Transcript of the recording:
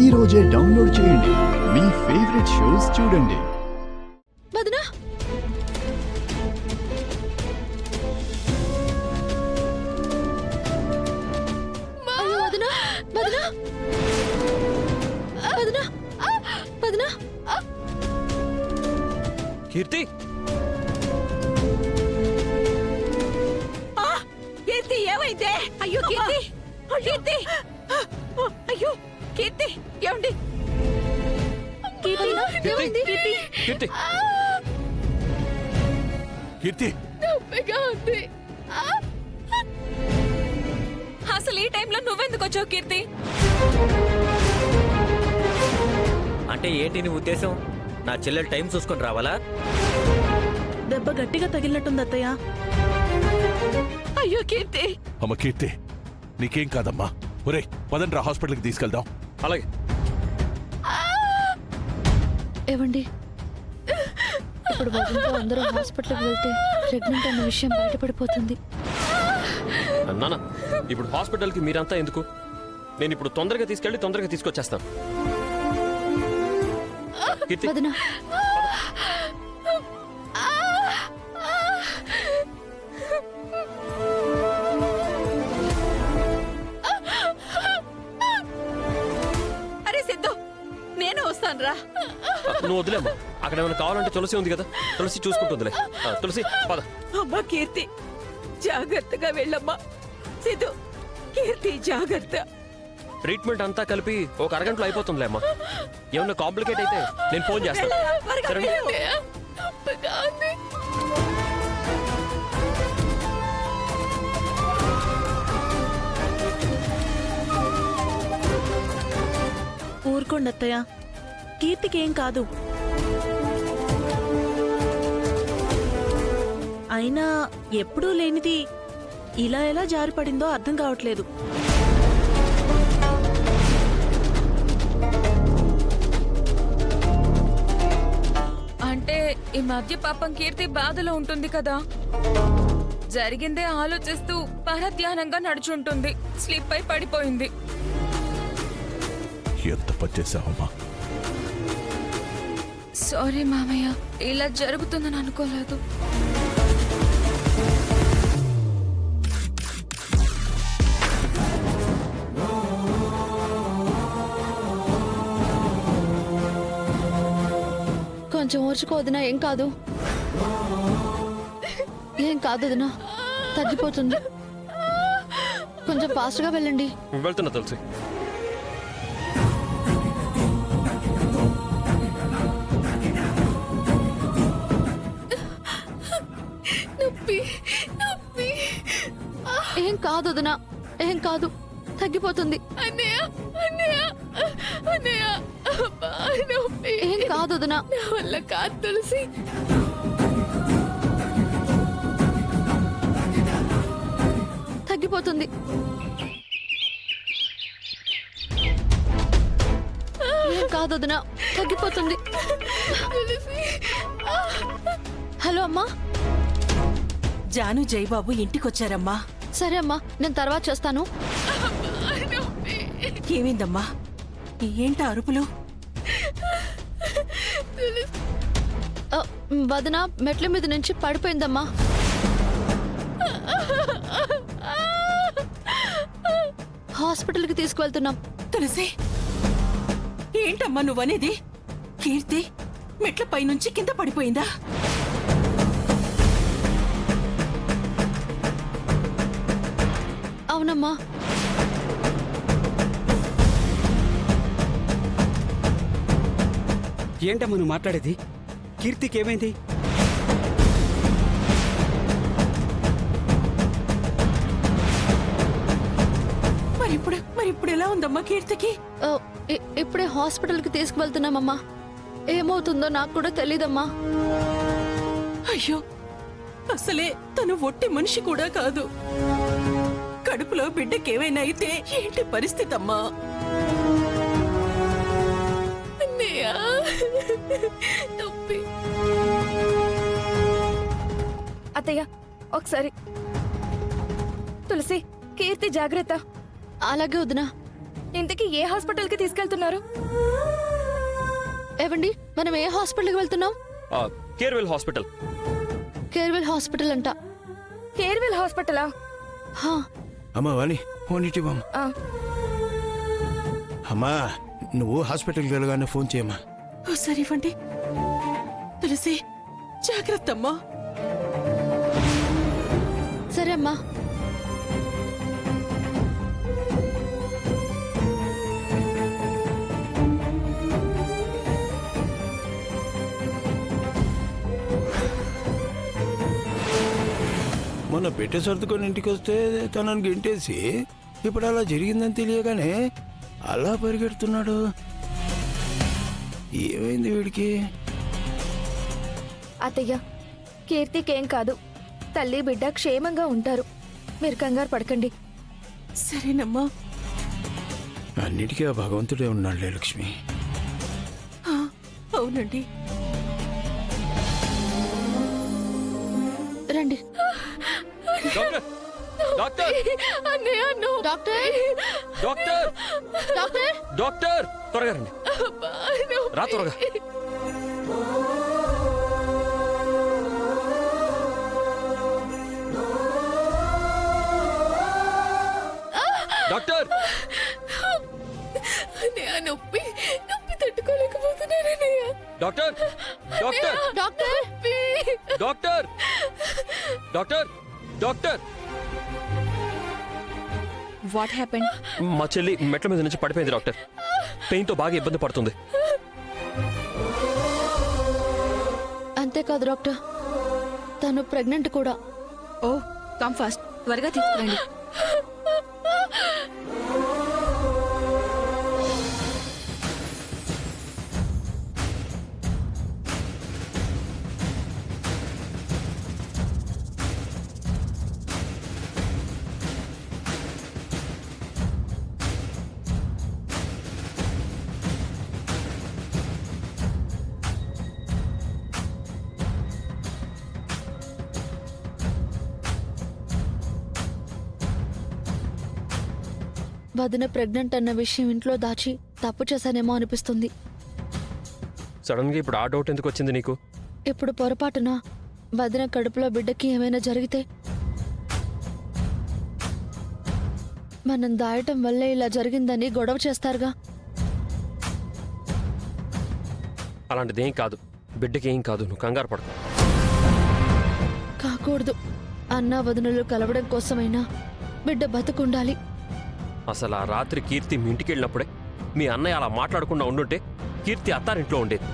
ఈ రోజే డౌన్లోడ్ చేయండి. మీ ఫేవరెట్ షోస్ చూడండి. వదనా వదనా వదనా వదనా వదనా కీర్తి కీర్తి ఏమైందే? అయ్యో కీర్తి, కీర్తి, అయ్యో కీర్తి, ఏమండి? ఏమైంది? కీర్తి కీర్తి నొప్పిగా ఉంది. అసలు ఈ టైంలో నువ్వెందుకు వచ్చావు కీర్తి? అంటే ఏంటి నీ ఉద్దేశం? నా చెల్లెలు టైం చూసుకొని రావాలా? దెబ్బ గట్టిగా తగిలినట్టుంది అత్తయ్య. అయ్యో కీర్తి, అమ్మ కీర్తి నీకేం కాదమ్మా. ఒరేయ్ పదండ్రా హాస్పిటల్కి తీసుకెళ్దాం. అలాగే. ఏవండి, ఇప్పుడు వదంతో అందరూ హాస్పిటల్కి వెళ్తే ప్రెగ్నెంట్ అన్న విషయం బయటపడిపోతుంది. నాన్న, ఇప్పుడు హాస్పిటల్కి మీరంతా ఎందుకు? నేను ఇప్పుడు తొందరగా తీసుకెళ్ళి తొందరగా తీసుకొచ్చేస్తాను. కీర్తి వదనా అరే సిద్ధు, నేను వస్తాను రా. నువ్వు వదిలేమ్మా. అక్కడ ఏమైనా కావాలంటే తులసి ఉంది కదా, తులసి చూసుకుంటుందిలే. తులసి పద. అమ్మా కీర్తి, జాగ్రత్తగా వెళ్ళమ్మా. సిద్ధు, కీర్తి జాగ్రత్త. ట్రీట్మెంట్ అంతా కలిపి ఒక అరగంటలో అయిపోతుందిలే అమ్మా. ఏమన్నా కాంప్లికేట్ అయితే నేను ఫోన్ చేస్తాను. త్వరగా సరేనా? వెళ్ళు. నొప్పిగా ఉంది. ఊరుకోండి అత్తయ్య, కీర్తికి ఏం కాదు. అయినా ఎప్పుడూ లేనిది ఇలా ఎలా జారిపడిందో అర్థం కావట్లేదు. అంటే ఈ మధ్య పాపం కీర్తి బాధలో ఉంటుంది కదా, జరిగిందే ఆలోచిస్తూ పరధ్యానంగా నడుచుంటుంది. స్లిప్ అయి పడిపోయింది. ఎంత పనిచేసావమ్మా. సారీ మామయ్య, ఇలా జరుగుతుందని అనుకోలేదు. కొంచెం ఓర్చుకో వదినా, ఏం కాదు. ఏం కాదు వదినా, తగ్గిపోతుంది. కొంచెం ఫాస్ట్గా వెళ్ళండి. వెళ్తున్నా తులసి. నొప్పి నొప్పి. ఏం కాదు వదినా, ఏం కాదు, తగ్గిపోతుంది. అన్నయ్య అన్నయ్య అన్నయ్య, నొప్పి. ఏం కాదు వదినా. నా వల్ల కాదు తులసి. తగ్గిపోతుంది. ఏం కాదు వదినా, తగ్గిపోతుంది. హలో అమ్మా. జాను జయబాబు ఇంటికొచ్చారమ్మా. సరే అమ్మా, నేను తర్వాత చేస్తాను. ఏమైందమ్మా? ఏంట అరుపులు? ఆ, వదిన మెట్ల మీద నుంచి పడిపోయిందమ్మా. హాస్పిటల్కి తీసుకువెళ్తున్నాం. తులసి, ఏంటమ్మా నువ్వనేది? కీర్తి మెట్ల పైనుంచి కింద పడిపోయిందా? అవునమ్మా. ఏంటమ్మా నువ్వు మాట్లాడేది? కీర్తికి ఏమైంది? మరిప్పుడు ఎలా ఉందమ్మా కీర్తికి? ఆ, ఇప్పుడే హాస్పిటల్కి తీసుకువెళ్తున్నామమ్మా. ఏమవుతుందో నాకు కూడా తెలీదమ్మా. అయ్యో, అసలే తను ఒట్టి మనిషి కూడా కాదు. కడుపులో బిడ్డకేమైనా అయితే ఏంటి పరిస్థితి అమ్మా? నొప్పి. అత్తయ్య ఒకసారి. తులసి, కీర్తి జాగ్రత్త. అలాగే వదినా. ఇంతకీ ఏ హాస్పిటల్కి తీసుకెళ్తున్నారు? ఏవండి మనం ఏ హాస్పిటల్కి వెళ్తున్నాం? కేర్వెల్ హాస్పిటల్. కేర్వెల్ హాస్పిటల్ అంట. కేర్వెల్ హాస్పిటలా? హా, అమ్మా వాణి ఫోన్ ఇటీవమ్మా. ఆ, అమ్మా నువ్వు హాస్పిటల్కి వెళ్ళగానే ఫోన్ చేయమ్మా. ఒకసారి ఇవ్వండి. తులసి జాగ్రత్త అమ్మా. సరే అమ్మా. మొన్న పెట్టె సర్దుకొని ఇంటికి వస్తే తనని గెంటేసి ఇప్పుడు అలా జరిగిందని తెలియగానే అలా పరిగెడుతున్నాడు. ఏమైంది వీడికి? అత్తయ్య, కీర్తికేం కాదు. తల్లి బిడ్డ క్షేమంగా ఉంటారు. మీరు కంగారు పడకండి. సరేనమ్మా. అన్నిటికీ ఆ భగవంతుడే ఉన్నాడులే లక్ష్మి. ఆ, అవునండి. రండి. Doctor doctor doctor doctor doctor doctor త్వరగా రండి. రా త్వరగా. డాక్టర్ నొప్పి నొప్పి తట్టుకోలేకపోతున్నానయ్యా. Doctor doctor doctor doctor doctor doctor what happened? మా చెల్లి మెట్ల మీద నుంచి పడిపోయింది డాక్టర్. పెయిన్తో బాగా ఇబ్బంది పడుతుంది. అంతేకాదు డాక్టర్, తను ప్రెగ్నెంట్ కూడా. ఓ కమ్ ఫాస్ట్, త్వరగా తీసుకురండి. వదిన ప్రెగ్నెంట్ అన్న విషయం ఇంట్లో దాచి తప్పు చేశానేమో అనిపిస్తుంది. సడన్ గా ఇప్పుడు ఆ డౌట్ ఎందుకు వచ్చింది నీకు? ఇప్పుడు పొరపాటున వదిన కడుపులో బిడ్డకి ఏమైనా జరిగితే మనం దాయటం వల్లే ఇలా జరిగిందని గొడవ చేస్తారుగా. అలాంటిది ఏం కాదు, బిడ్డకి ఏం కాదు, నువ్వు కంగారు పడకు. కాకూడదు. అన్నా వదినలు కలవడం కోసమైనా బిడ్డ బతుకుండాలి. అసలు ఆ రాత్రి కీర్తి మీ ఇంటికి వెళ్ళినప్పుడే మీ అన్నయ్య అలా మాట్లాడకుండా ఉండుంటే కీర్తి అత్తారింట్లో ఉండేది.